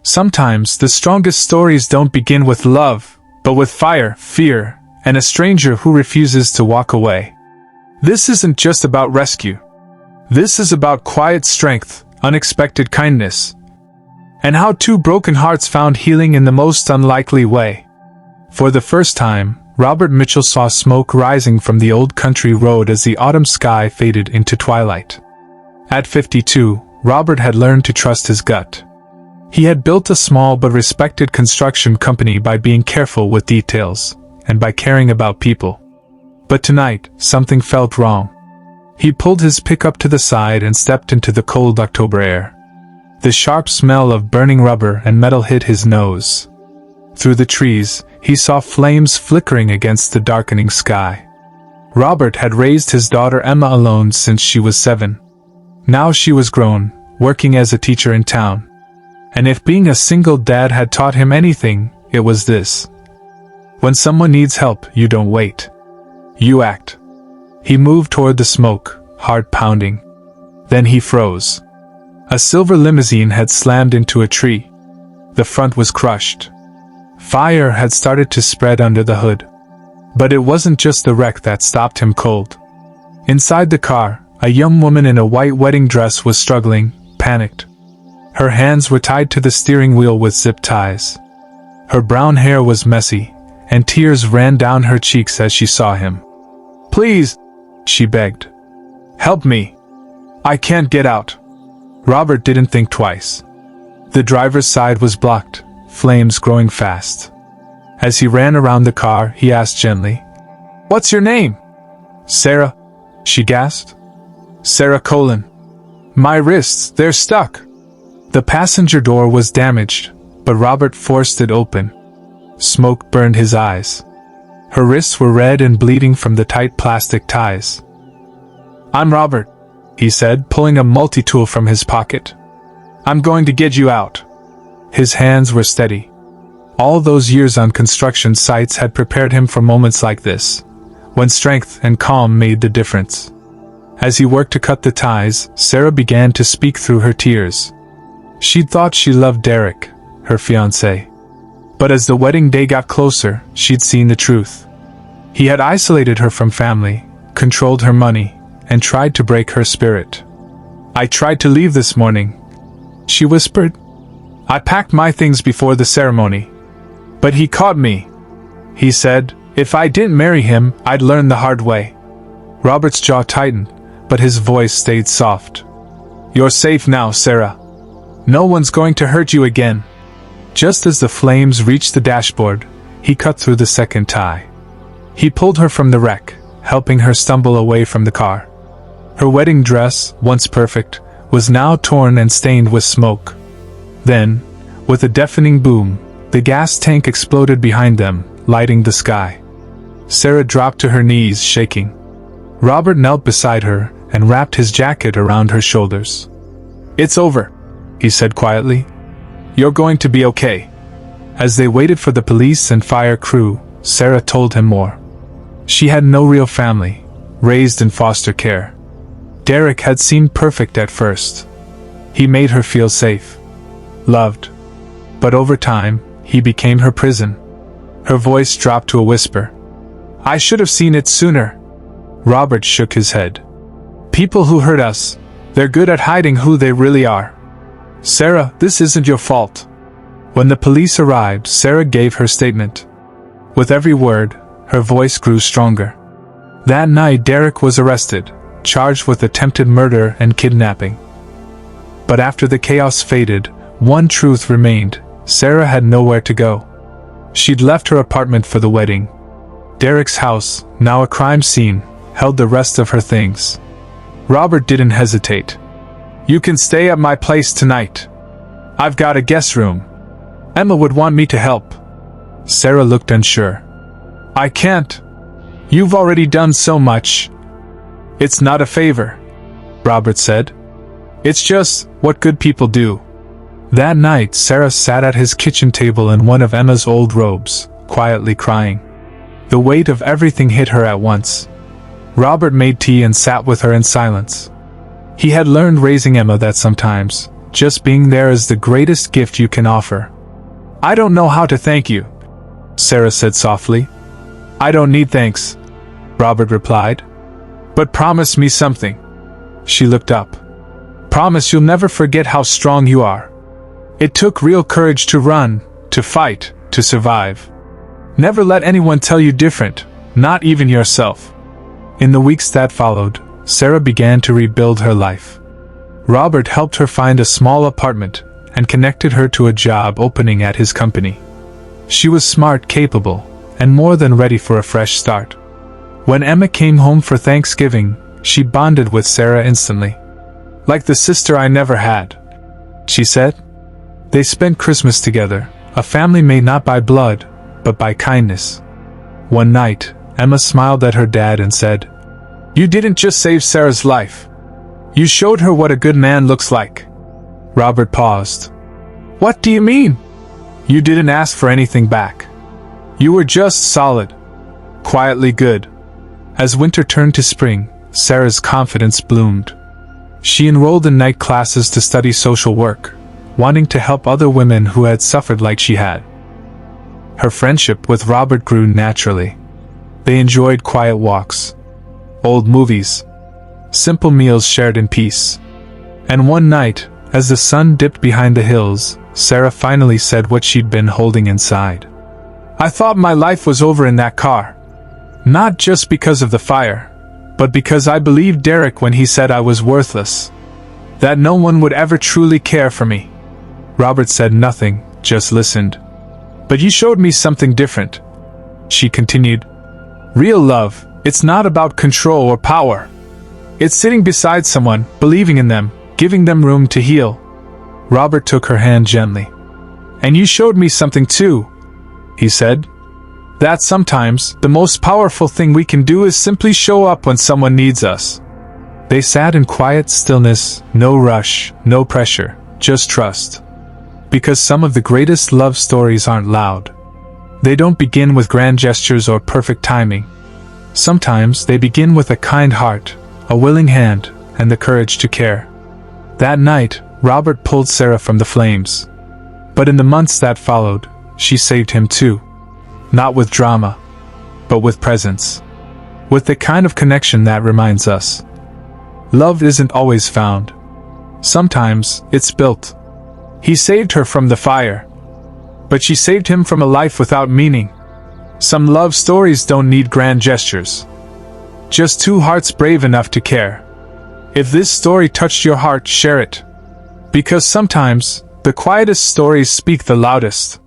Sometimes the strongest stories don't begin with love, but with fire, fear, and a stranger who refuses to walk away. This isn't just about rescue. This is about quiet strength, unexpected kindness, and how two broken hearts found healing in the most unlikely way. For the first time, Robert Mitchell saw smoke rising from the old country road as the autumn sky faded into twilight. At 52, Robert had learned to trust his gut. He had built a small but respected construction company by being careful with details, and by caring about people. But tonight, something felt wrong. He pulled his pickup to the side and stepped into the cold October air. The sharp smell of burning rubber and metal hit his nose. Through the trees, he saw flames flickering against the darkening sky. Robert had raised his daughter Emma alone since she was 7. Now she was grown, working as a teacher in town. And if being a single dad had taught him anything, it was this. When someone needs help, you don't wait. You act. He moved toward the smoke, heart pounding. Then he froze. A silver limousine had slammed into a tree. The front was crushed. Fire had started to spread under the hood. But it wasn't just the wreck that stopped him cold. Inside the car, a young woman in a white wedding dress was struggling, panicked. Her hands were tied to the steering wheel with zip ties. Her brown hair was messy, and tears ran down her cheeks as she saw him. "Please," she begged. "Help me. I can't get out." Robert didn't think twice. The driver's side was blocked, flames growing fast. As he ran around the car, he asked gently, "What's your name?" "Sarah," she gasped. "Sarah Colin. My wrists, they're stuck." The passenger door was damaged, but Robert forced it open. Smoke burned his eyes. Her wrists were red and bleeding from the tight plastic ties. "I'm Robert," he said, pulling a multi-tool from his pocket. "I'm going to get you out." His hands were steady. All those years on construction sites had prepared him for moments like this, when strength and calm made the difference. As he worked to cut the ties, Sarah began to speak through her tears. She'd thought she loved Derek, her fiancé. But as the wedding day got closer, she'd seen the truth. He had isolated her from family, controlled her money, and tried to break her spirit. "I tried to leave this morning," she whispered. "I packed my things before the ceremony. But he caught me. He said, if I didn't marry him, I'd learn the hard way." Robert's jaw tightened, but his voice stayed soft. "You're safe now, Sarah. No one's going to hurt you again." Just as the flames reached the dashboard, he cut through the second tie. He pulled her from the wreck, helping her stumble away from the car. Her wedding dress, once perfect, was now torn and stained with smoke. Then, with a deafening boom, the gas tank exploded behind them, lighting the sky. Sarah dropped to her knees, shaking. Robert knelt beside her and wrapped his jacket around her shoulders. "It's over," he said quietly. "You're going to be okay." As they waited for the police and fire crew, Sarah told him more. She had no real family, raised in foster care. Derek had seemed perfect at first. He made her feel safe, loved. But over time, he became her prison. Her voice dropped to a whisper. "I should have seen it sooner." Robert shook his head. "People who hurt us, they're good at hiding who they really are. Sarah, this isn't your fault." When the police arrived, Sarah gave her statement. With every word, her voice grew stronger. That night, Derek was arrested, charged with attempted murder and kidnapping. But after the chaos faded, one truth remained: Sarah had nowhere to go. She'd left her apartment for the wedding. Derek's house, now a crime scene, held the rest of her things. Robert didn't hesitate. "You can stay at my place tonight. I've got a guest room. Emma would want me to help." Sarah looked unsure. "I can't. You've already done so much." "It's not a favor," Robert said. "It's just what good people do." That night, Sarah sat at his kitchen table in one of Emma's old robes, quietly crying. The weight of everything hit her at once. Robert made tea and sat with her in silence. He had learned raising Emma that sometimes, just being there is the greatest gift you can offer. I don't know how to thank you, Sarah said softly. I don't need thanks, Robert replied. But promise me something. She looked up. Promise you'll never forget how strong you are. It took real courage to run, to fight, to survive. Never let anyone tell you different, not even yourself. In the weeks that followed, Sarah began to rebuild her life. Robert helped her find a small apartment and connected her to a job opening at his company. She was smart, capable, and more than ready for a fresh start. When Emma came home for Thanksgiving, she bonded with Sarah instantly. Like the sister I never had, she said. They spent Christmas together, a family made not by blood, but by kindness. One night, Emma smiled at her dad and said, "You didn't just save Sarah's life. You showed her what a good man looks like." Robert paused. What do you mean? You didn't ask for anything back. You were just solid, quietly good. As winter turned to spring, Sarah's confidence bloomed. She enrolled in night classes to study social work, wanting to help other women who had suffered like she had. Her friendship with Robert grew naturally. They enjoyed quiet walks, old movies, simple meals shared in peace. And one night, as the sun dipped behind the hills, Sarah finally said what she'd been holding inside. I thought my life was over in that car. Not just because of the fire, but because I believed Derek when he said I was worthless. That no one would ever truly care for me. Robert said nothing, just listened. But you showed me something different, she continued. Real love, it's not about control or power. It's sitting beside someone, believing in them, giving them room to heal. Robert took her hand gently. And you showed me something too, he said. That sometimes, the most powerful thing we can do is simply show up when someone needs us. They sat in quiet stillness, no rush, no pressure, just trust. Because some of the greatest love stories aren't loud. They don't begin with grand gestures or perfect timing. Sometimes they begin with a kind heart, a willing hand, and the courage to care. That night, Robert pulled Sarah from the flames. But in the months that followed, she saved him too. Not with drama, but with presence. With the kind of connection that reminds us. Love isn't always found. Sometimes, it's built. He saved her from the fire. But she saved him from a life without meaning. Some love stories don't need grand gestures. Just two hearts brave enough to care. If this story touched your heart, share it. Because sometimes, the quietest stories speak the loudest.